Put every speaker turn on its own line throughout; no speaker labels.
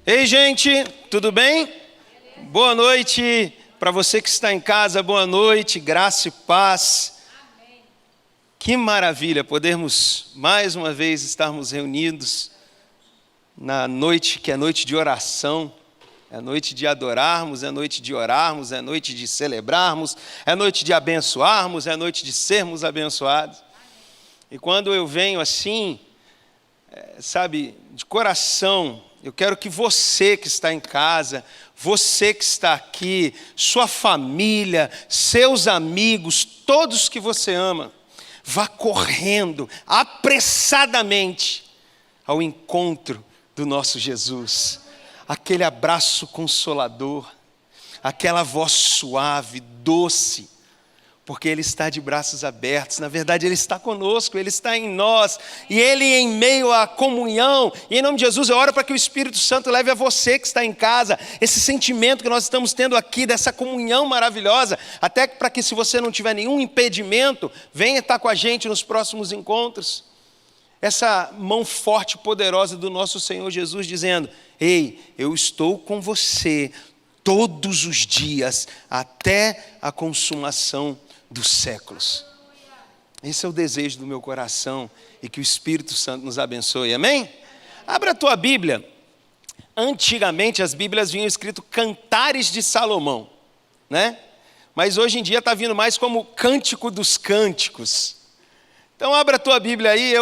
Ei, gente, tudo bem? Boa noite para você que está em casa, boa noite, graça e paz. Amém. Que maravilha podermos mais uma vez estarmos reunidos na noite que é noite de oração, é noite de adorarmos, é noite de orarmos, é noite de celebrarmos, é noite de abençoarmos, é noite de sermos abençoados. E quando eu venho assim, de coração, eu quero que você que está em casa, você que está aqui, sua família, seus amigos, todos que você ama, vá correndo apressadamente ao encontro do nosso Jesus. Aquele abraço consolador, aquela voz suave, doce, porque Ele está de braços abertos. Na verdade, Ele está conosco, Ele está em nós, e Ele em meio à comunhão. E em nome de Jesus, eu oro para que o Espírito Santo leve a você que está em casa, esse sentimento que nós estamos tendo aqui, dessa comunhão maravilhosa, até para que, se você não tiver nenhum impedimento, venha estar com a gente nos próximos encontros. Essa mão forte e poderosa do nosso Senhor Jesus dizendo: ei, eu estou com você todos os dias, até a consumação dos séculos. Esse é o desejo do meu coração, e que o Espírito Santo nos abençoe, amém? Abra a tua Bíblia. Antigamente as Bíblias vinham escrito Cantares de Salomão, né? Mas hoje em dia está vindo mais como Cântico dos Cânticos. Então abra a tua Bíblia aí.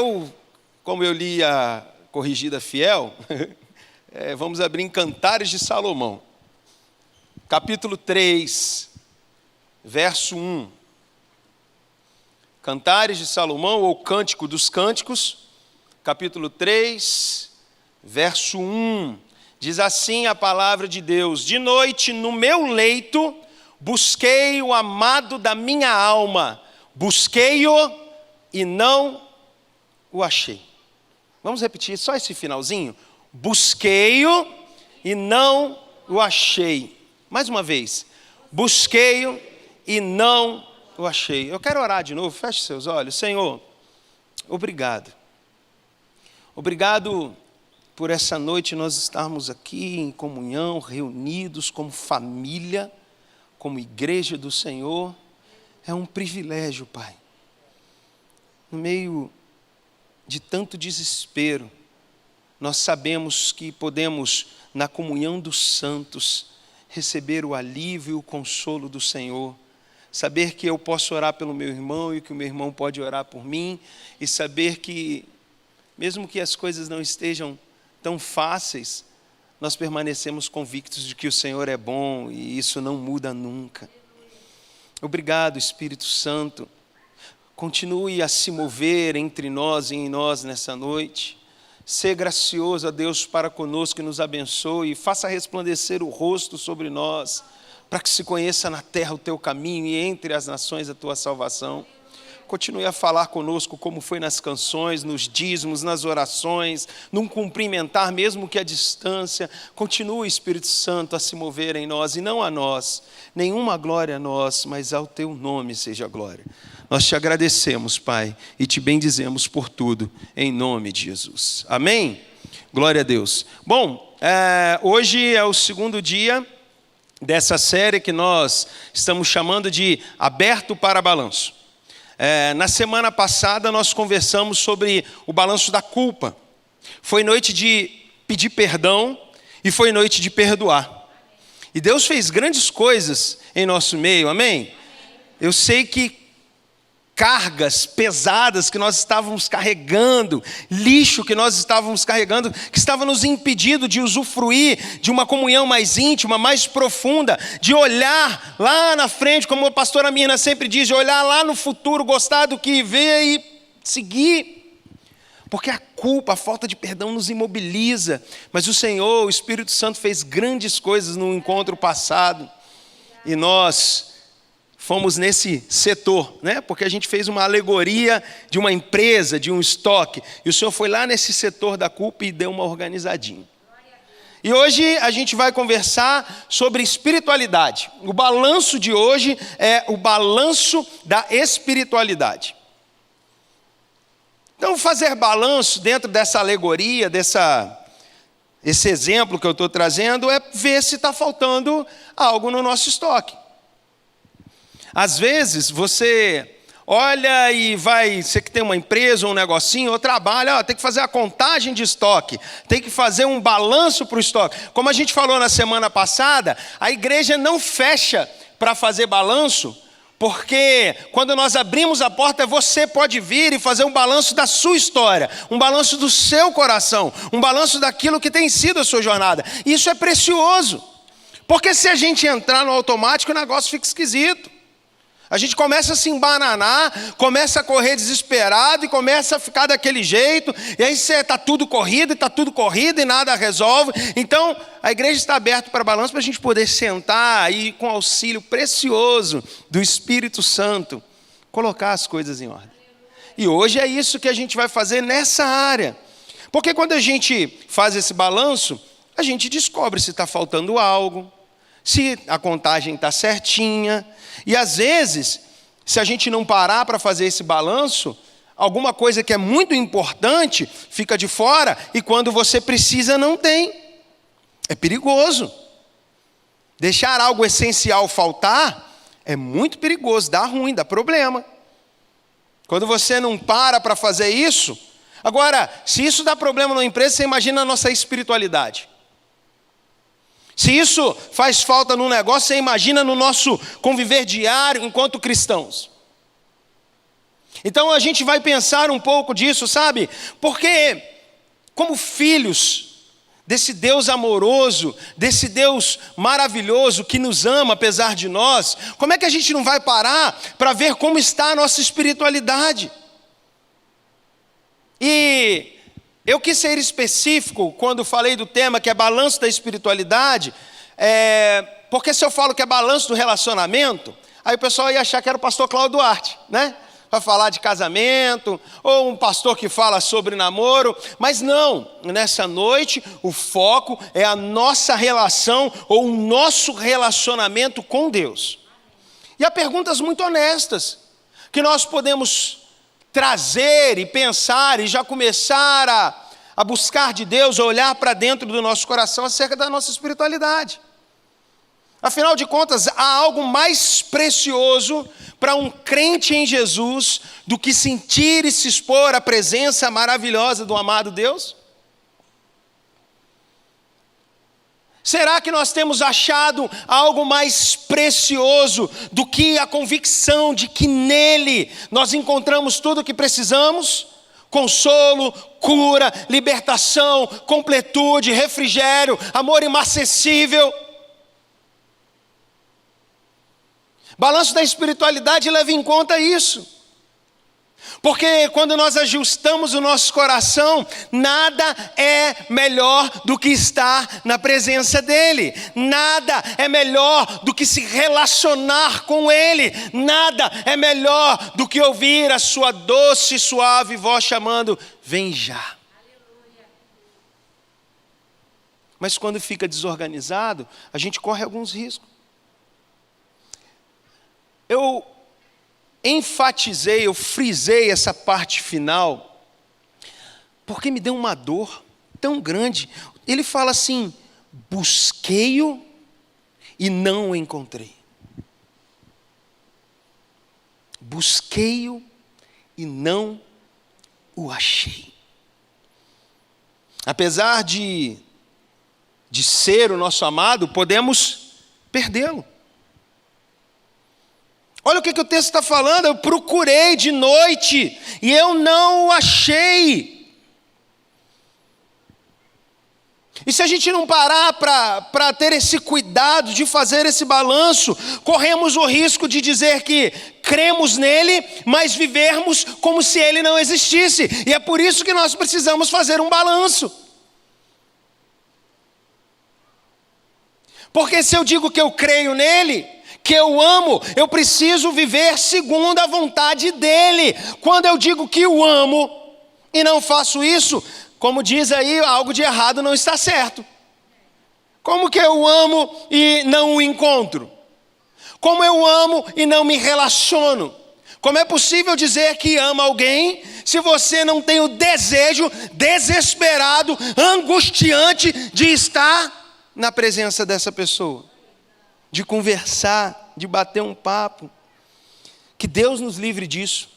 Como eu li a Corrigida Fiel, vamos abrir em Cantares de Salomão, capítulo 3, verso 1. Cantares de Salomão, ou Cântico dos Cânticos, capítulo 3, verso 1. Diz assim a palavra de Deus: de noite no meu leito busquei o amado da minha alma, busquei-o e não o achei. Vamos repetir só esse finalzinho? Busquei-o e não o achei. Mais uma vez. Busquei-o e não o achei. Eu quero orar de novo. Feche seus olhos. Senhor, obrigado. Obrigado por essa noite nós estarmos aqui em comunhão, reunidos como família, como igreja do Senhor. É um privilégio, Pai. No meio de tanto desespero, nós sabemos que podemos, na comunhão dos santos, receber o alívio e o consolo do Senhor. Saber que eu posso orar pelo meu irmão e que o meu irmão pode orar por mim. E saber que, mesmo que as coisas não estejam tão fáceis, nós permanecemos convictos de que o Senhor é bom e isso não muda nunca. Obrigado, Espírito Santo. Continue a se mover entre nós e em nós nessa noite. Ser gracioso a Deus para conosco e nos abençoe, e faça resplandecer o rosto sobre nós, para que se conheça na terra o teu caminho e entre as nações a tua salvação. Continue a falar conosco como foi nas canções, nos dízimos, nas orações, num cumprimentar mesmo que à distância. Continue, Espírito Santo, a se mover em nós, e não a nós, nenhuma glória a nós, mas ao teu nome seja a glória. Nós te agradecemos, Pai, e te bendizemos por tudo, em nome de Jesus. Amém? Glória a Deus. Bom, hoje é o segundo dia dessa série que nós estamos chamando de Aberto para Balanço. Na semana passada nós conversamos sobre o balanço da culpa. Foi noite de pedir perdão e foi noite de perdoar. E Deus fez grandes coisas em nosso meio, amém? Eu sei que cargas pesadas que nós estávamos carregando, lixo que nós estávamos carregando, que estava nos impedindo de usufruir de uma comunhão mais íntima, mais profunda, de olhar lá na frente, como a pastora Mirna sempre diz, de olhar lá no futuro, gostar do que vê e seguir. Porque a culpa, a falta de perdão nos imobiliza. Mas o Senhor, o Espírito Santo, fez grandes coisas no encontro passado, e nós fomos nesse setor, né? Porque a gente fez uma alegoria de uma empresa, de um estoque, e o Senhor foi lá nesse setor da culpa e deu uma organizadinha. E hoje a gente vai conversar sobre espiritualidade. O balanço de hoje é o balanço da espiritualidade. Então, fazer balanço dentro dessa alegoria, esse exemplo que eu estou trazendo é ver se está faltando algo no nosso estoque. Às vezes você olha e vai, você que tem uma empresa ou um negocinho, ou trabalha, tem que fazer a contagem de estoque, tem que fazer um balanço para o estoque. Como a gente falou na semana passada, a igreja não fecha para fazer balanço, porque quando nós abrimos a porta, você pode vir e fazer um balanço da sua história, um balanço do seu coração, um balanço daquilo que tem sido a sua jornada. Isso é precioso, porque se a gente entrar no automático, o negócio fica esquisito. A gente começa a se embananar, começa a correr desesperado e começa a ficar daquele jeito, e aí está tudo corrido e nada resolve. Então, a igreja está aberta para balanço para a gente poder sentar e, com auxílio precioso do Espírito Santo, colocar as coisas em ordem. E hoje é isso que a gente vai fazer nessa área. Porque quando a gente faz esse balanço, a gente descobre se está faltando algo, se a contagem está certinha. E às vezes, se a gente não parar para fazer esse balanço, alguma coisa que é muito importante fica de fora e quando você precisa não tem. É perigoso. Deixar algo essencial faltar é muito perigoso, dá ruim, dá problema. Quando você não para fazer isso. Agora, se isso dá problema numa empresa, você imagina a nossa espiritualidade. Se isso faz falta no negócio, você imagina no nosso conviver diário enquanto cristãos. Então a gente vai pensar um pouco disso, sabe? Porque como filhos desse Deus amoroso, desse Deus maravilhoso que nos ama apesar de nós, como é que a gente não vai parar para ver como está a nossa espiritualidade? E eu quis ser específico quando falei do tema que é balanço da espiritualidade, porque se eu falo que é balanço do relacionamento, aí o pessoal ia achar que era o pastor Cláudio Duarte, né? Para falar de casamento, ou um pastor que fala sobre namoro, mas não, nessa noite o foco é a nossa relação ou o nosso relacionamento com Deus. E há perguntas muito honestas que nós podemos trazer e pensar e já começar a buscar de Deus, a olhar para dentro do nosso coração acerca da nossa espiritualidade. Afinal de contas, há algo mais precioso para um crente em Jesus do que sentir e se expor à presença maravilhosa do amado Deus? Será que nós temos achado algo mais precioso do que a convicção de que nele nós encontramos tudo o que precisamos? Consolo, cura, libertação, completude, refrigério, amor inacessível. Balanço da espiritualidade leva em conta isso. Porque quando nós ajustamos o nosso coração, nada é melhor do que estar na presença dEle. Nada é melhor do que se relacionar com Ele. Nada é melhor do que ouvir a sua doce e suave voz chamando, vem já. Mas quando fica desorganizado, a gente corre alguns riscos. Eu enfatizei, eu frisei essa parte final, porque me deu uma dor tão grande. Ele fala assim, busquei-o e não o encontrei. Busquei-o e não o achei. Apesar de ser o nosso amado, podemos perdê-lo. Olha o que o texto está falando, eu procurei de noite e eu não o achei. E se a gente não parar para ter esse cuidado de fazer esse balanço, corremos o risco de dizer que cremos nele, mas vivermos como se ele não existisse. E é por isso que nós precisamos fazer um balanço. Porque se eu digo que eu creio nele, que eu amo, eu preciso viver segundo a vontade dEle. Quando eu digo que o amo e não faço isso, como diz aí, algo de errado não está certo. Como que eu amo e não o encontro? Como eu amo e não me relaciono? Como é possível dizer que ama alguém se você não tem o desejo desesperado, angustiante de estar na presença dessa pessoa, de conversar, de bater um papo? Que Deus nos livre disso.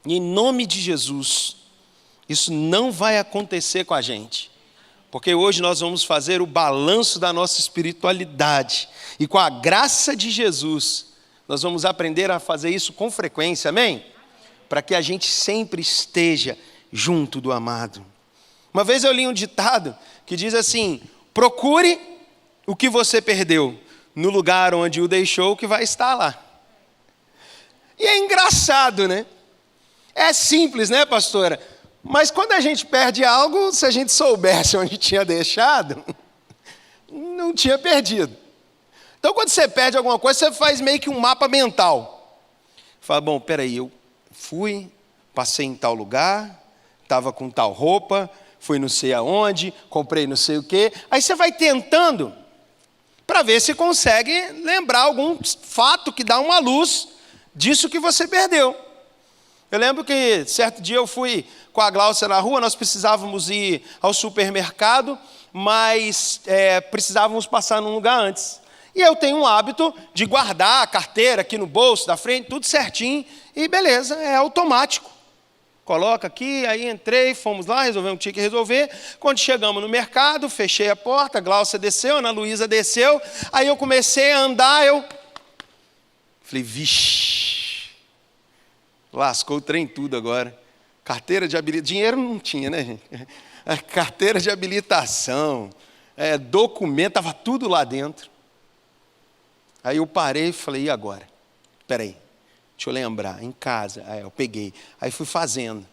E em nome de Jesus, isso não vai acontecer com a gente. Porque hoje nós vamos fazer o balanço da nossa espiritualidade. E com a graça de Jesus, nós vamos aprender a fazer isso com frequência, amém? Para que a gente sempre esteja junto do amado. Uma vez eu li um ditado que diz assim: procure o que você perdeu no lugar onde o deixou, que vai estar lá. E é engraçado, né? É simples, né, pastora? Mas quando a gente perde algo, se a gente soubesse onde tinha deixado, não tinha perdido. Então, quando você perde alguma coisa, você faz meio que um mapa mental. Fala, bom, peraí, eu fui, passei em tal lugar, estava com tal roupa, fui não sei aonde, comprei não sei o quê. Aí você vai tentando para ver se consegue lembrar algum fato que dá uma luz disso que você perdeu. Eu lembro que certo dia eu fui com a Gláucia na rua, nós precisávamos ir ao supermercado, mas precisávamos passar num lugar antes. E eu tenho um hábito de guardar a carteira aqui no bolso da frente, tudo certinho, e beleza, é automático. Coloca aqui, aí entrei, fomos lá, resolvemos o que tinha que resolver. Quando chegamos no mercado, fechei a porta, a Gláucia desceu, a Ana Luísa desceu, aí eu comecei a andar, falei, vixe, lascou o trem tudo agora. Carteira de habilitação, dinheiro não tinha, né, gente? Carteira de habilitação, documento, estava tudo lá dentro. Aí eu parei e falei, e agora? Espera aí, deixa eu lembrar, em casa. Aí eu peguei, aí fui fazendo.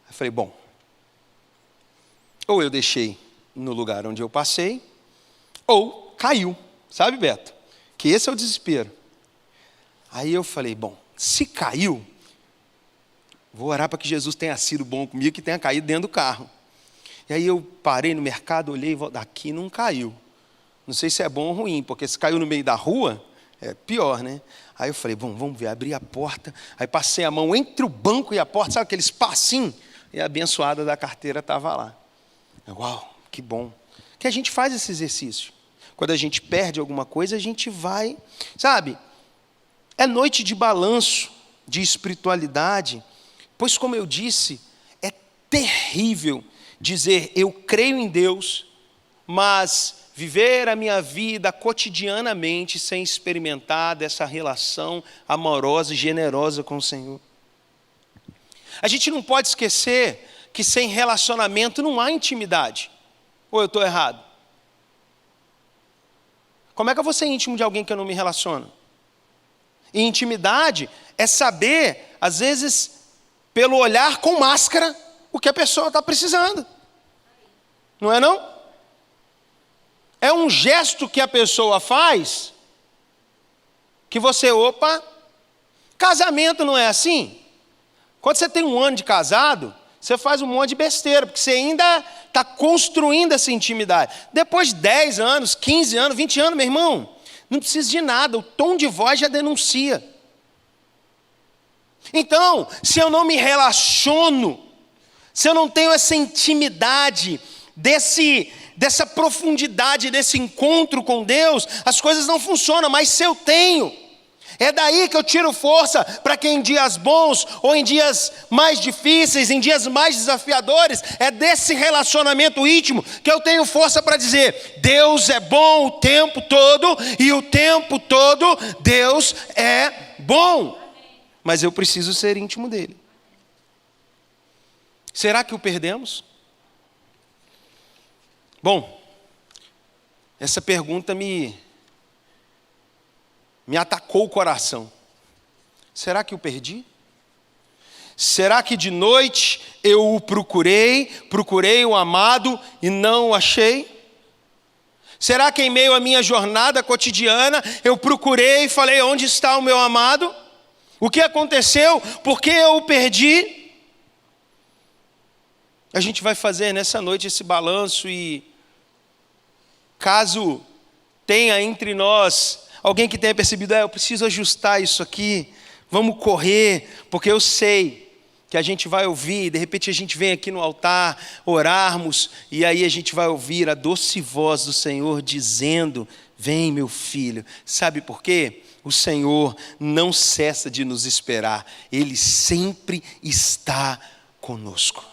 Aí falei, bom, ou eu deixei no lugar onde eu passei, ou caiu, sabe, Beto? Que esse é o desespero. Aí eu falei, bom, se caiu, vou orar para que Jesus tenha sido bom comigo, que tenha caído dentro do carro. E aí eu parei no mercado, olhei, daqui não caiu. Não sei se é bom ou ruim, porque se caiu no meio da rua, é pior, né? Aí eu falei, bom, vamos ver, abri a porta, aí passei a mão entre o banco e a porta, sabe aquele espacinho? E a abençoada da carteira estava lá. Uau, que bom. Que a gente faz esse exercício. Quando a gente perde alguma coisa, a gente vai, sabe? É noite de balanço, de espiritualidade, pois como eu disse, é terrível dizer eu creio em Deus, mas viver a minha vida cotidianamente sem experimentar dessa relação amorosa e generosa com o Senhor. A gente não pode esquecer que sem relacionamento não há intimidade. Ou eu estou errado? Como é que eu vou ser íntimo de alguém que eu não me relaciono? E intimidade é saber, às vezes, pelo olhar com máscara, o que a pessoa está precisando. Não é não? É um gesto que a pessoa faz, que você, opa, casamento não é assim? Quando você tem 1 ano de casado, você faz um monte de besteira, porque você ainda está construindo essa intimidade. Depois de 10 anos, 15 anos, 20 anos, meu irmão, não precisa de nada, o tom de voz já denuncia. Então, se eu não me relaciono, se eu não tenho essa intimidade, dessa profundidade, desse encontro com Deus, as coisas não funcionam, mas se eu tenho, é daí que eu tiro força para que em dias bons, ou em dias mais difíceis, em dias mais desafiadores, é desse relacionamento íntimo que eu tenho força para dizer, Deus é bom o tempo todo, e o tempo todo Deus é bom, mas eu preciso ser íntimo dele. Será que o perdemos? Bom, essa pergunta me atacou o coração. Será que eu perdi? Será que de noite eu o procurei o amado e não o achei? Será que em meio à minha jornada cotidiana eu procurei e falei, onde está o meu amado? O que aconteceu? Por que eu o perdi? A gente vai fazer nessa noite esse balanço e caso tenha entre nós alguém que tenha percebido, eu preciso ajustar isso aqui, Vamos correr, porque eu sei que a gente vai ouvir, de repente a gente vem aqui no altar, orarmos, e aí a gente vai ouvir a doce voz do Senhor dizendo: vem, meu filho. Sabe por quê? O Senhor não cessa de nos esperar, Ele sempre está conosco.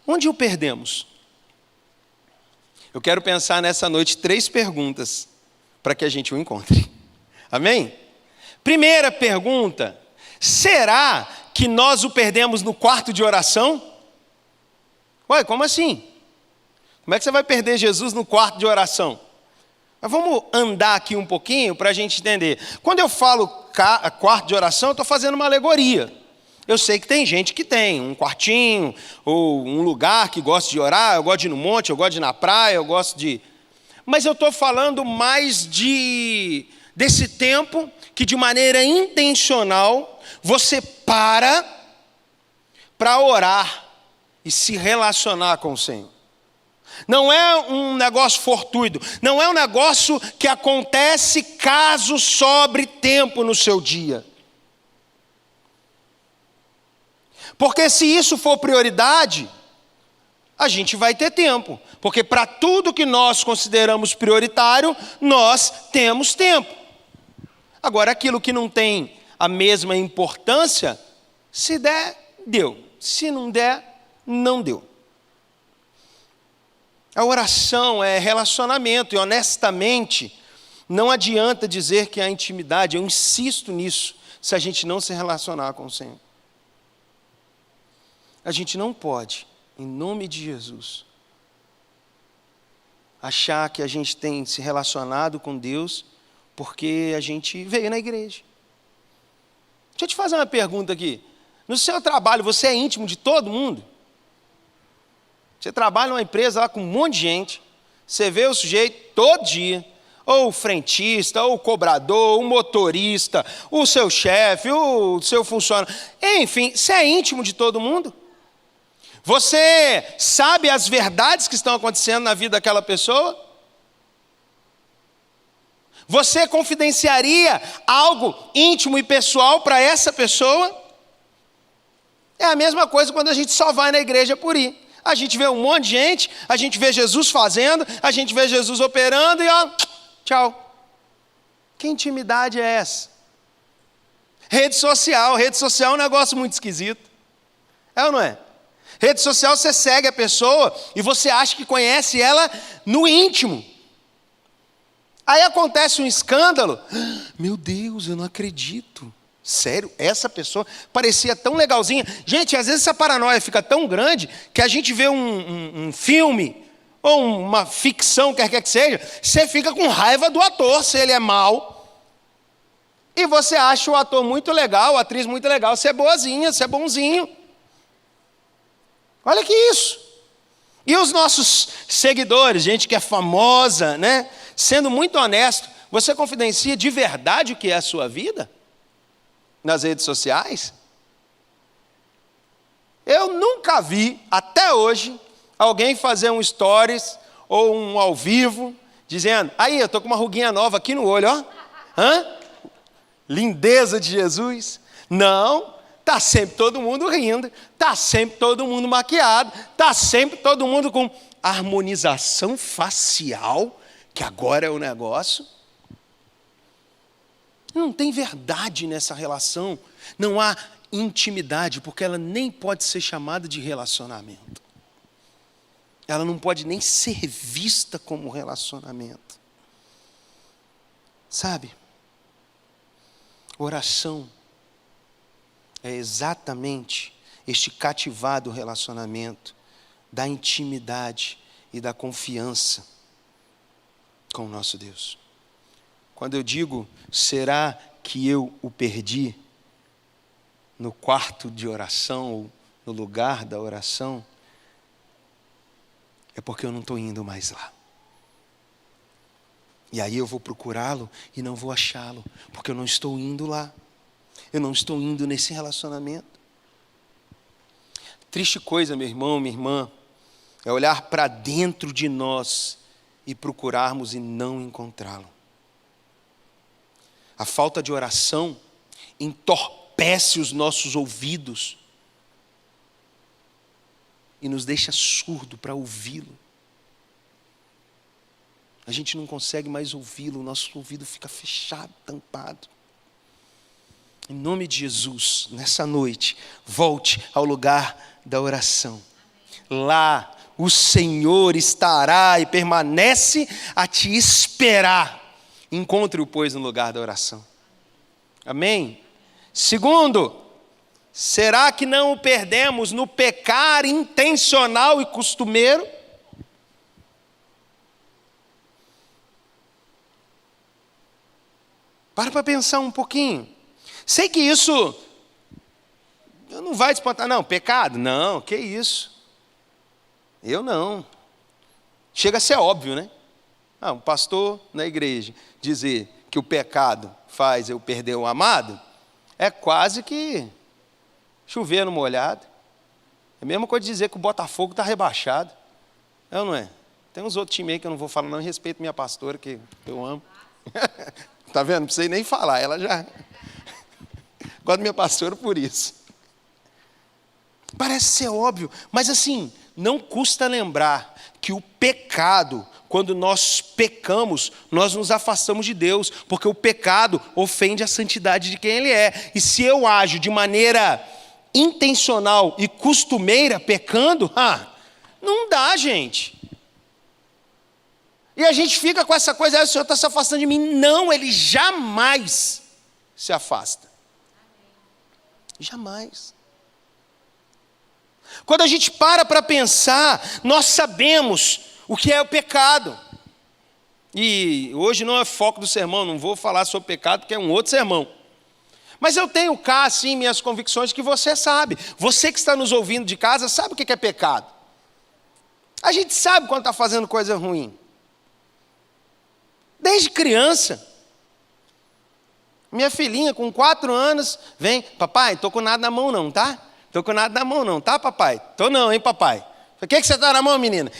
Onde o perdemos? Eu quero pensar nessa noite 3 perguntas para que a gente o encontre. Amém? Primeira pergunta: será que nós o perdemos no quarto de oração? Ué, como assim? Como é que você vai perder Jesus no quarto de oração? Mas vamos andar aqui um pouquinho para a gente entender. Quando eu falo quarto de oração, eu estou fazendo uma alegoria. Eu sei que tem gente que tem um quartinho, ou um lugar que gosta de orar. Eu gosto de ir no monte, eu gosto de ir na praia, eu gosto de... Mas eu estou falando mais desse tempo que de maneira intencional você para orar e se relacionar com o Senhor. Não é um negócio fortuito, não é um negócio que acontece caso sobre tempo no seu dia. Porque se isso for prioridade, a gente vai ter tempo. Porque para tudo que nós consideramos prioritário, nós temos tempo. Agora, aquilo que não tem a mesma importância, se der, deu. Se não der, não deu. A oração é relacionamento, e honestamente, não adianta dizer que é a intimidade, eu insisto nisso, se a gente não se relacionar com o Senhor. A gente não pode, em nome de Jesus, achar que a gente tem se relacionado com Deus porque a gente veio na igreja. Deixa eu te fazer uma pergunta aqui. No seu trabalho, você é íntimo de todo mundo? Você trabalha numa empresa lá com um monte de gente, você vê o sujeito todo dia, ou o frentista, ou o cobrador, o motorista, o seu chefe, o seu funcionário, enfim, você é íntimo de todo mundo? Você sabe as verdades que estão acontecendo na vida daquela pessoa? Você confidenciaria algo íntimo e pessoal para essa pessoa? É a mesma coisa quando a gente só vai na igreja por ir. A gente vê um monte de gente, a gente vê Jesus fazendo, a gente vê Jesus operando e ó, tchau. Que intimidade é essa? Rede social é um negócio muito esquisito. É ou não é? Rede social, você segue a pessoa e você acha que conhece ela no íntimo. Aí acontece um escândalo. Meu Deus, eu não acredito. Sério, essa pessoa parecia tão legalzinha. Gente, às vezes essa paranoia fica tão grande que a gente vê um filme ou uma ficção, quer que seja, você fica com raiva do ator, se ele é mau. E você acha o ator muito legal, a atriz muito legal, você é boazinha, você é bonzinho. Olha que isso. E os nossos seguidores, gente que é famosa, né? Sendo muito honesto, você confidencia de verdade o que é a sua vida? Nas redes sociais? Eu nunca vi, até hoje, alguém fazer um stories ou um ao vivo, dizendo: aí, eu estou com uma ruguinha nova aqui no olho, ó. Hã? Lindeza de Jesus. Não, está sempre todo mundo rindo, está sempre todo mundo maquiado, está sempre todo mundo com harmonização facial, que agora é o negócio. Não tem verdade nessa relação, não há intimidade, porque ela nem pode ser chamada de relacionamento. Ela não pode nem ser vista como relacionamento. Sabe? Oração é exatamente este cativado relacionamento da intimidade e da confiança com o nosso Deus. Quando eu digo, será que eu o perdi no quarto de oração ou no lugar da oração? É porque eu não estou indo mais lá. E aí eu vou procurá-lo e não vou achá-lo, porque eu não estou indo lá. Eu não estou indo nesse relacionamento. Triste coisa, meu irmão, minha irmã, é olhar para dentro de nós e procurarmos e não encontrá-lo. A falta de oração entorpece os nossos ouvidos e nos deixa surdo para ouvi-lo. A gente não consegue mais ouvi-lo, o nosso ouvido fica fechado, tampado. Em nome de Jesus, nessa noite, volte ao lugar da oração. Lá o Senhor estará e permanece a te esperar. Encontre-o, pois, no lugar da oração. Amém? Segundo, será que não o perdemos no pecar intencional e costumeiro? Para pensar um pouquinho. Sei que isso não vai te espantar, não. Pecado? Não, que isso. Eu não. Chega a ser óbvio, né? Um pastor na igreja dizer que o pecado faz eu perder o amado, é quase que chover no molhado. É a mesma coisa de dizer que o Botafogo está rebaixado. É ou não é? Tem uns outros times aí que eu não vou falar, não, respeito minha pastora, que eu amo. Tá vendo? Não precisei nem falar, ela já... Gosto da minha pastora por isso. Parece ser óbvio, mas assim, não custa lembrar que o pecado, quando nós pecamos, nós nos afastamos de Deus, porque o pecado ofende a santidade de quem Ele é. E se eu ajo de maneira intencional e costumeira, pecando, não dá, gente. E a gente fica com essa coisa, o Senhor está se afastando de mim. Não, Ele jamais se afasta. Jamais. Quando a gente para pensar, nós sabemos o que é o pecado. E hoje não é foco do sermão, não vou falar sobre pecado, porque é um outro sermão. Mas eu tenho cá, assim, minhas convicções que você sabe. Você que está nos ouvindo de casa, sabe o que é pecado. A gente sabe quando está fazendo coisa ruim. Desde criança. Minha filhinha, com 4 anos, vem, papai, estou com nada na mão não, tá? Estou com nada na mão não, tá, papai? Estou não, hein, papai? O que você está na mão, menina?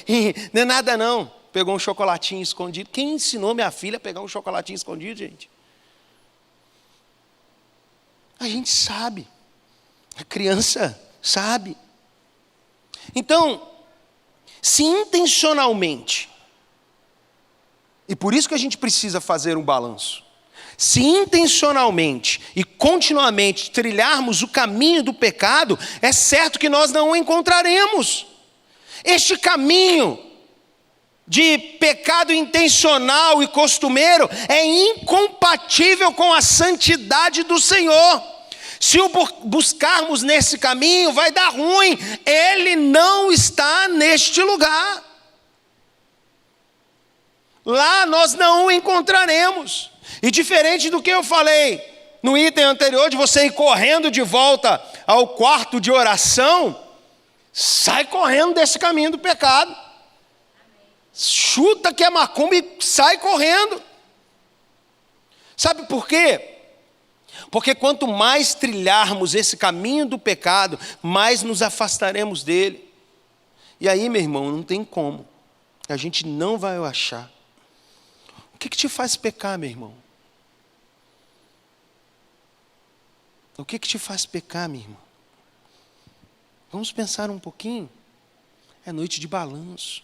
Não é nada não. Pegou um chocolatinho escondido. Quem ensinou minha filha a pegar um chocolatinho escondido, gente? A gente sabe. A criança sabe. Então, se intencionalmente, e por isso que a gente precisa fazer um balanço, se intencionalmente e continuamente trilharmos o caminho do pecado, é certo que nós não o encontraremos. Este caminho de pecado intencional e costumeiro é incompatível com a santidade do Senhor. Se o buscarmos nesse caminho, vai dar ruim. Ele não está neste lugar. Lá nós não o encontraremos. E diferente do que eu falei no item anterior, de você ir correndo de volta ao quarto de oração, sai correndo desse caminho do pecado. Chuta que é macumba e sai correndo. Sabe por quê? Porque quanto mais trilharmos esse caminho do pecado, mais nos afastaremos dele. E aí, meu irmão, não tem como. A gente não vai achar. O que te faz pecar, meu irmão? O que te faz pecar, minha irmã? Vamos pensar um pouquinho. É noite de balanço.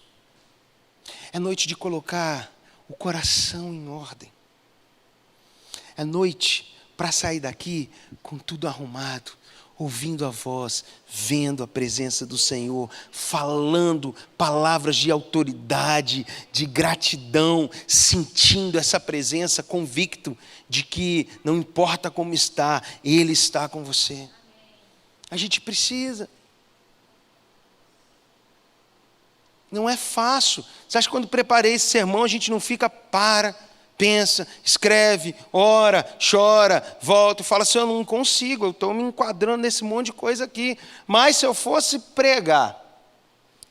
É noite de colocar o coração em ordem. É noite para sair daqui com tudo arrumado, ouvindo a voz, vendo a presença do Senhor, falando palavras de autoridade, de gratidão, sentindo essa presença, convicto de que não importa como está, Ele está com você. A gente precisa. Não é fácil. Você acha que quando preparei esse sermão, a gente não fica, pensa, escreve, ora, chora, volta e fala assim, eu não consigo, eu estou me enquadrando nesse monte de coisa aqui. Mas se eu fosse pregar,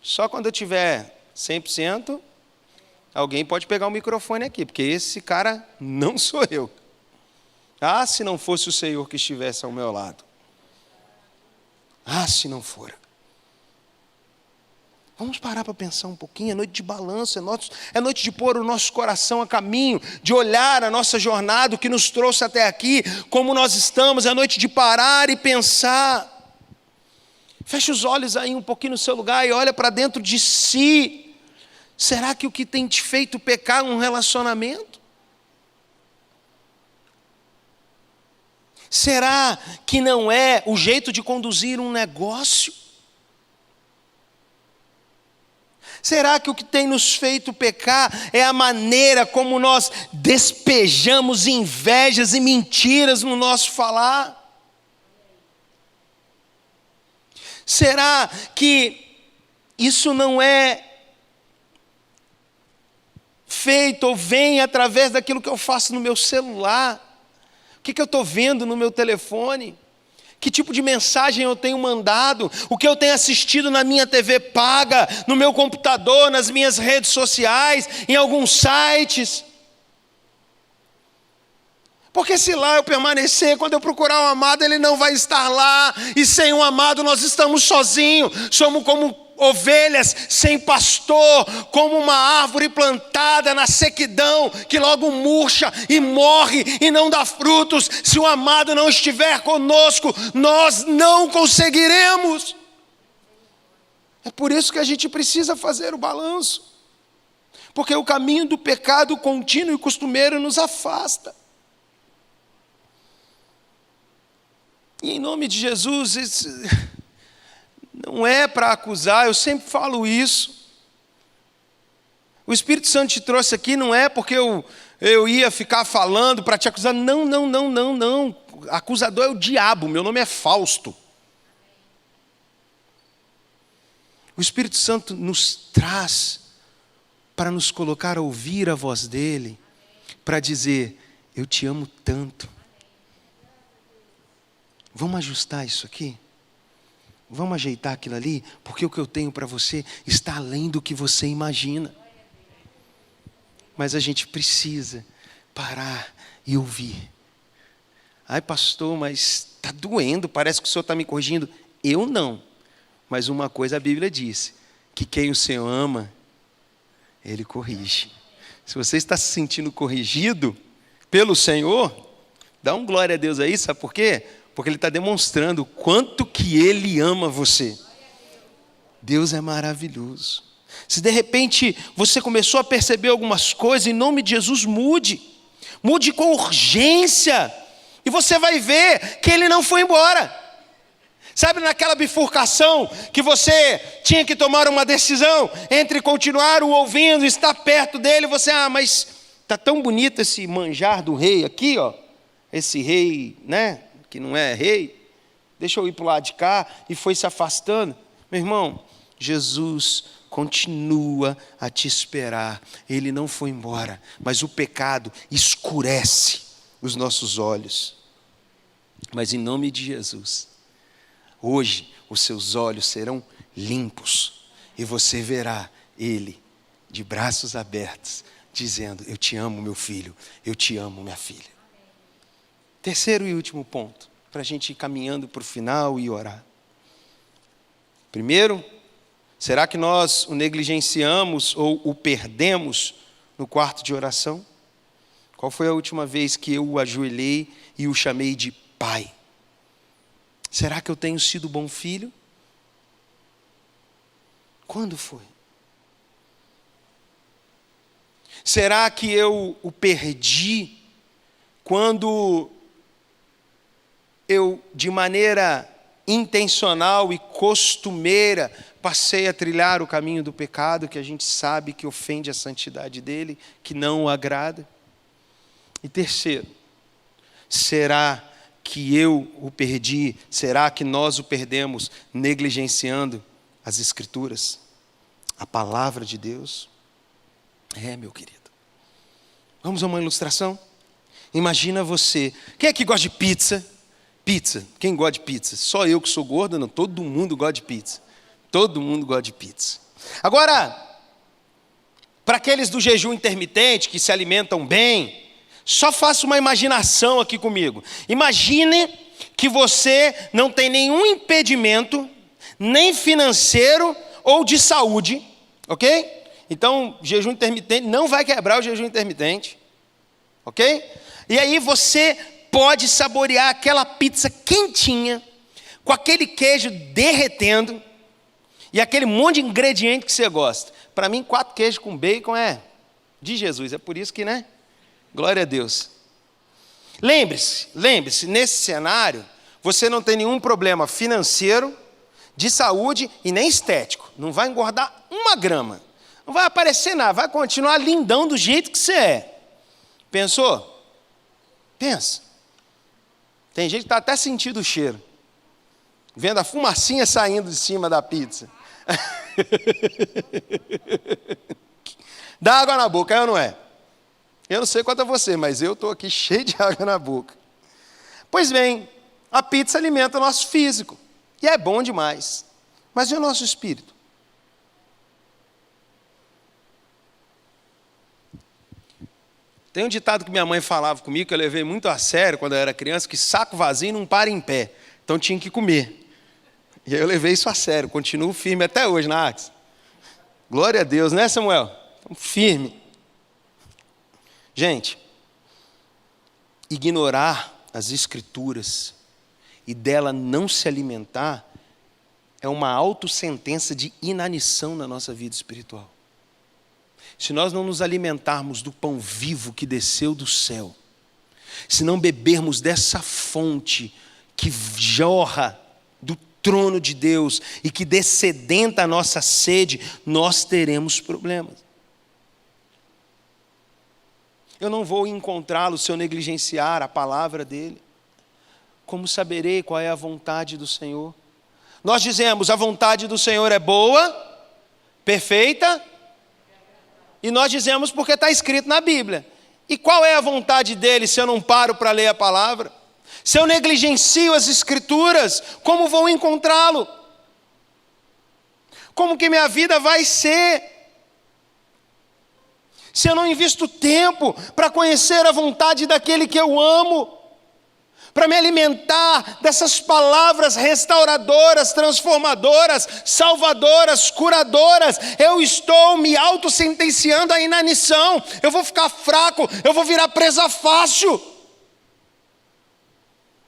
só quando eu tiver 100%, alguém pode pegar o microfone aqui, porque esse cara não sou eu. Se não fosse o Senhor que estivesse ao meu lado. Se não for. Vamos parar para pensar um pouquinho. É noite de balanço, é noite de pôr o nosso coração a caminho, de olhar a nossa jornada, o que nos trouxe até aqui, como nós estamos. É noite de parar e pensar. Feche os olhos aí um pouquinho no seu lugar e olha para dentro de si. Será que o que tem te feito pecar é um relacionamento? Será que não é o jeito de conduzir um negócio? Será que o que tem nos feito pecar é a maneira como nós despejamos invejas e mentiras no nosso falar? Será que isso não é feito ou vem através daquilo que eu faço no meu celular? O que eu estou vendo no meu telefone? Que tipo de mensagem eu tenho mandado? O que eu tenho assistido na minha TV paga, no meu computador, nas minhas redes sociais, em alguns sites? Porque se lá eu permanecer, quando eu procurar o amado, ele não vai estar lá. E sem o amado nós estamos sozinhos. Somos como ovelhas sem pastor, como uma árvore plantada na sequidão, que logo murcha e morre e não dá frutos. Se o amado não estiver conosco, nós não conseguiremos. É por isso que a gente precisa fazer o balanço. Porque o caminho do pecado contínuo e costumeiro nos afasta. E em nome de Jesus, não é para acusar, eu sempre falo isso. O Espírito Santo te trouxe aqui não é porque eu ia ficar falando para te acusar. Não. Acusador é o diabo, meu nome é Fausto. O Espírito Santo nos traz para nos colocar a ouvir a voz dele, para dizer, eu te amo tanto. Vamos ajustar isso aqui? Vamos ajeitar aquilo ali? Porque o que eu tenho para você está além do que você imagina. Mas a gente precisa parar e ouvir. Ai, pastor, mas está doendo, parece que o senhor está me corrigindo. Eu não. Mas uma coisa a Bíblia diz, que quem o Senhor ama, Ele corrige. Se você está se sentindo corrigido pelo Senhor, dá um glória a Deus aí, sabe por quê? Porque Ele está demonstrando o quanto que Ele ama você. Deus é maravilhoso. Se de repente você começou a perceber algumas coisas, em nome de Jesus, mude. Mude com urgência. E você vai ver que Ele não foi embora. Sabe naquela bifurcação que você tinha que tomar uma decisão entre continuar o ouvindo e estar perto dele, você, mas está tão bonito esse manjar do rei aqui, ó. Esse rei, né? Que não é rei, deixa eu ir para o lado de cá, e foi se afastando. Meu irmão, Jesus continua a te esperar, Ele não foi embora, mas o pecado escurece os nossos olhos. Mas em nome de Jesus, hoje os seus olhos serão limpos, e você verá Ele de braços abertos, dizendo, eu te amo meu filho, eu te amo minha filha. Terceiro e último ponto, para a gente ir caminhando para o final e orar. Primeiro, será que nós o negligenciamos ou o perdemos no quarto de oração? Qual foi a última vez que eu o ajoelhei e o chamei de pai? Será que eu tenho sido bom filho? Quando foi? Será que eu o perdi quando eu, de maneira intencional e costumeira, passei a trilhar o caminho do pecado, que a gente sabe que ofende a santidade dele, que não o agrada? E terceiro, será que eu o perdi, será que nós o perdemos negligenciando as Escrituras, a palavra de Deus? Meu querido. Vamos a uma ilustração? Imagina você, quem é que gosta de pizza? Pizza, quem gosta de pizza? Só eu que sou gordo? Não, todo mundo gosta de pizza. Todo mundo gosta de pizza. Agora, para aqueles do jejum intermitente, que se alimentam bem, só faça uma imaginação aqui comigo. Imagine que você não tem nenhum impedimento, nem financeiro ou de saúde, ok? Então, jejum intermitente não vai quebrar o jejum intermitente, ok? E aí você pode saborear aquela pizza quentinha, com aquele queijo derretendo, e aquele monte de ingrediente que você gosta. Para mim, 4 queijos com bacon é de Jesus, é por isso que, né? Glória a Deus. Lembre-se, nesse cenário, você não tem nenhum problema financeiro, de saúde e nem estético. Não vai engordar 1 grama. Não vai aparecer nada, vai continuar lindão do jeito que você é. Pensou? Pensa. Tem gente que está até sentindo o cheiro. Vendo a fumacinha saindo de cima da pizza. Dá água na boca, é ou não é? Eu não sei quanto a você, mas eu estou aqui cheio de água na boca. Pois bem, a pizza alimenta o nosso físico. E é bom demais. Mas e o nosso espírito? Tem um ditado que minha mãe falava comigo, que eu levei muito a sério quando eu era criança, que saco vazio não para em pé. Então tinha que comer. E aí eu levei isso a sério, continuo firme até hoje na Axe. Glória a Deus, né, Samuel? Então, firme. Gente, ignorar as Escrituras e dela não se alimentar é uma autossentença de inanição na nossa vida espiritual. Se nós não nos alimentarmos do pão vivo que desceu do céu, se não bebermos dessa fonte que jorra do trono de Deus e que dessedenta a nossa sede, nós teremos problemas. Eu não vou encontrá-lo se eu negligenciar a palavra dele. Como saberei qual é a vontade do Senhor? Nós dizemos, a vontade do Senhor é boa, perfeita, e nós dizemos porque está escrito na Bíblia. E qual é a vontade dele se eu não paro para ler a palavra? Se eu negligencio as Escrituras, como vou encontrá-lo? Como que minha vida vai ser? Se eu não invisto tempo para conhecer a vontade daquele que eu amo, para me alimentar dessas palavras restauradoras, transformadoras, salvadoras, curadoras, eu estou me autossentenciando à inanição, eu vou ficar fraco, eu vou virar presa fácil.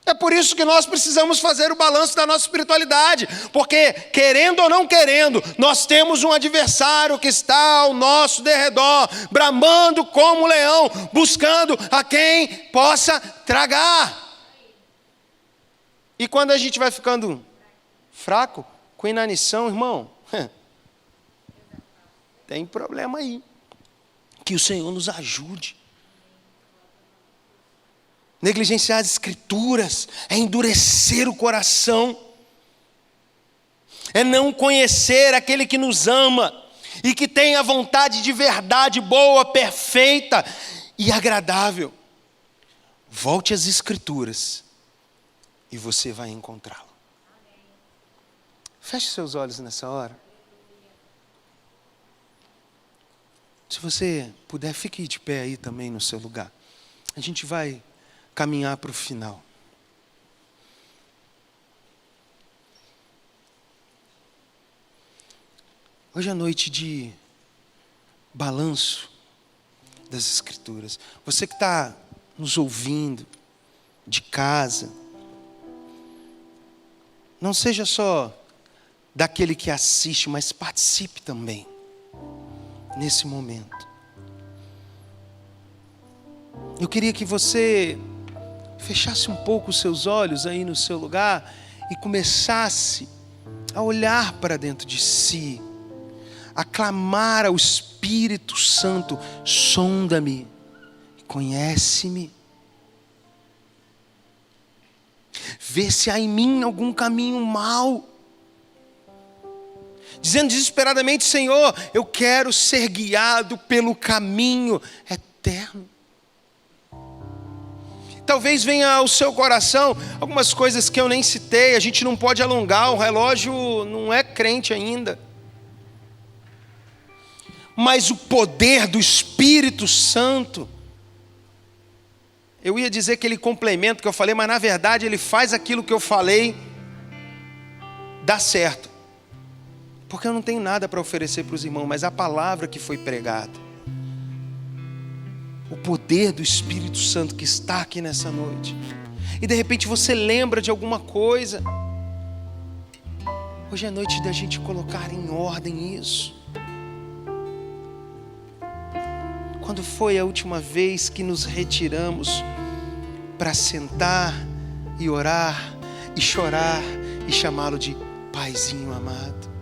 É por isso que nós precisamos fazer o balanço da nossa espiritualidade, porque, querendo ou não querendo, nós temos um adversário que está ao nosso derredor, bramando como um leão, buscando a quem possa tragar. E quando a gente vai ficando fraco, com inanição, irmão, tem problema aí. Que o Senhor nos ajude. Negligenciar as Escrituras é endurecer o coração, é não conhecer aquele que nos ama e que tem a vontade de verdade boa, perfeita e agradável. Volte às Escrituras e você vai encontrá-lo. Feche seus olhos nessa hora. Se você puder, fique de pé aí também no seu lugar. A gente vai caminhar para o final. Hoje é noite de balanço das Escrituras. Você que está nos ouvindo de casa, não seja só daquele que assiste, mas participe também nesse momento. Eu queria que você fechasse um pouco os seus olhos aí no seu lugar e começasse a olhar para dentro de si, a clamar ao Espírito Santo: sonda-me, conhece-me, vê se há em mim algum caminho mau, dizendo desesperadamente: Senhor, eu quero ser guiado pelo caminho eterno. Talvez venha ao seu coração algumas coisas que eu nem citei. A gente não pode alongar, o relógio não é crente ainda. Mas o poder do Espírito Santo, eu ia dizer que ele complementa o que eu falei, mas na verdade ele faz aquilo que eu falei dar certo. porque eu não tenho nada para oferecer para os irmãos, mas a palavra que foi pregada, o poder do Espírito Santo que está aqui nessa noite, e de repente você lembra de alguma coisa. Hoje é noite da gente colocar em ordem isso. Quando foi a última vez que nos retiramos para sentar e orar e chorar e chamá-lo de Paizinho amado?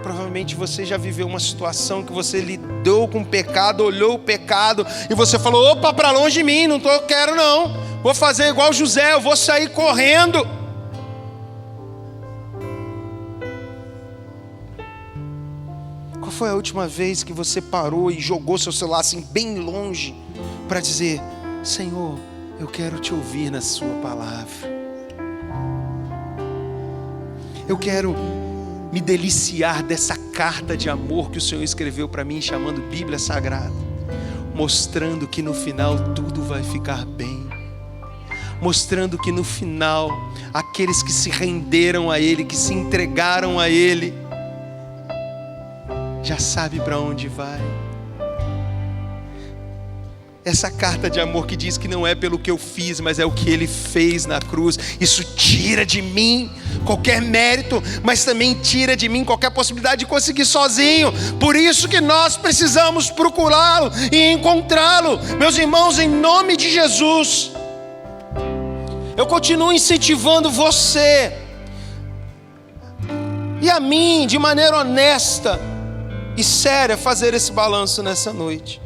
Provavelmente você já viveu uma situação que você lidou com o pecado, olhou o pecado e você falou: opa, para longe de mim, não quero não, vou fazer igual José, eu vou sair correndo. Qual foi a última vez que você parou e jogou seu celular assim bem longe para dizer: Senhor, eu quero te ouvir na sua palavra, eu quero me deliciar dessa carta de amor que o Senhor escreveu para mim, chamando Bíblia Sagrada, mostrando que no final tudo vai ficar bem, mostrando que no final aqueles que se renderam a Ele, que se entregaram a Ele, já sabe para onde vai. Essa carta de amor que diz que não é pelo que eu fiz, mas é o que Ele fez na cruz. Isso tira de mim qualquer mérito, mas também tira de mim qualquer possibilidade de conseguir sozinho. Por isso que nós precisamos procurá-lo e encontrá-lo. Meus irmãos, em nome de Jesus, eu continuo incentivando você e a mim, de maneira honesta e séria, fazer esse balanço nessa noite,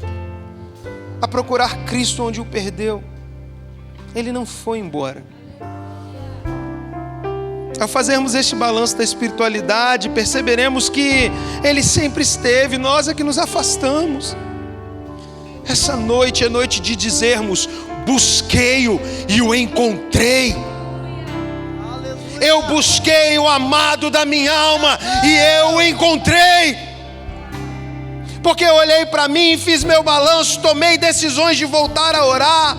a procurar Cristo onde o perdeu. Ele não foi embora. Ao fazermos este balanço da espiritualidade, perceberemos que Ele sempre esteve, nós é que nos afastamos. Essa noite é noite de dizermos: busquei-o e o encontrei. Eu busquei o amado da minha alma e eu o encontrei. Porque eu olhei para mim, fiz meu balanço, tomei decisões de voltar a orar,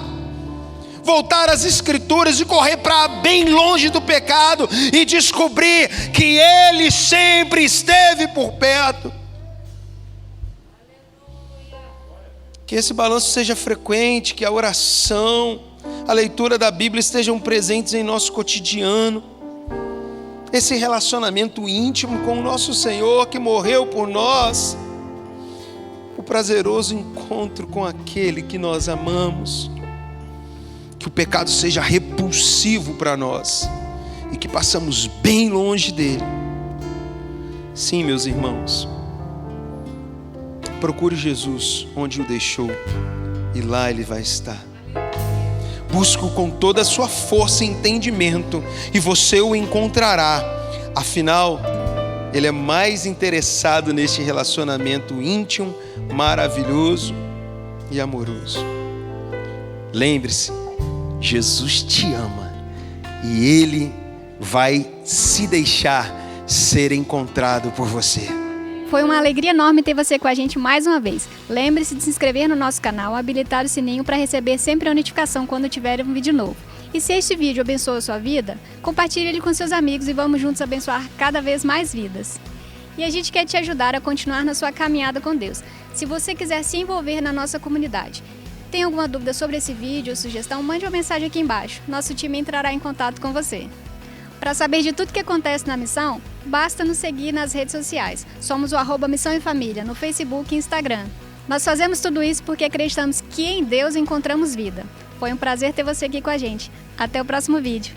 voltar às Escrituras e correr para bem longe do pecado e descobrir que Ele sempre esteve por perto. Que esse balanço seja frequente, que a oração, a leitura da Bíblia estejam presentes em nosso cotidiano. Esse relacionamento íntimo com o nosso Senhor que morreu por nós. O prazeroso encontro com aquele que nós amamos. Que o pecado seja repulsivo para nós e que passamos bem longe dele. Sim, meus irmãos, procure Jesus onde o deixou e lá ele vai estar. Busque-o com toda a sua força e entendimento e você o encontrará. Afinal, ele é mais interessado neste relacionamento íntimo, maravilhoso e amoroso. Lembre-se, Jesus te ama e Ele vai se deixar ser encontrado por você.
Foi uma alegria enorme ter você com a gente mais uma vez. Lembre-se de se inscrever no nosso canal, habilitar o sininho para receber sempre a notificação quando tiver um vídeo novo. E se este vídeo abençoa a sua vida, compartilhe ele com seus amigos e vamos juntos abençoar cada vez mais vidas. E a gente quer te ajudar a continuar na sua caminhada com Deus. Se você quiser se envolver na nossa comunidade, tem alguma dúvida sobre esse vídeo ou sugestão, mande uma mensagem aqui embaixo. Nosso time entrará em contato com você. Para saber de tudo que acontece na missão, basta nos seguir nas redes sociais. Somos o @Missão em Família, no Facebook e Instagram. Nós fazemos tudo isso porque acreditamos que em Deus encontramos vida. Foi um prazer ter você aqui com a gente. Até o próximo vídeo.